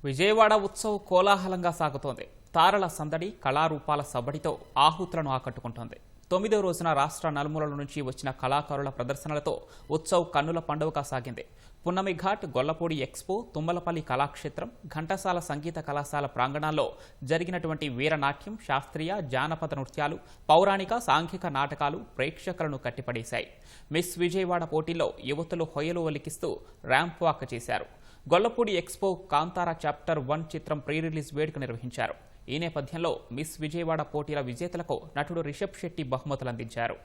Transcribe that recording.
విజయవాడ ఉత్సవ్ కోలాహలంగా సాగుతోంది. తారల సందడి, కళారూపాల సబ్బడితో ఆహుతులను ఆకట్టుకుంటోంది. 9వ రోజున రాష్ట్ర నలుమూలల నుంచి వచ్చిన కళాకారుల ప్రదర్శనలతో ఉత్సవ్ కన్నుల పండుగగా సాగింది. పున్నమి ఘాట్, గొల్లపూడి ఎక్స్పో, తుమ్మలపల్లి కళాక్షేత్రం, ఘంటసాల సంగీత కళాశాల ప్రాంగణాల్లో జరిగినటువంటి వీరనాట్యం, శాస్త్రీయ, జానపద నృత్యాలు, పౌరాణిక, సాంఘిక నాటకాలు ప్రేక్షకులను కట్టిపడేశాయి. మిస్ విజయవాడ పోటీల్లో యువతులు హొయలు ఒలికిస్తూ ర్యాంప్ వాక్ చేశారు. గొల్లపూడి ఎక్స్పో కాంతారా చాప్టర్ 1 చిత్రం ప్రీ రిలీజ్ వేడుక నిర్వహించారు. ఈ నేపథ్యంలో మిస్ విజయవాడ పోటీల విజేతలకు నటుడు రిషబ్ శెట్టి బహుమతులు అందించారు.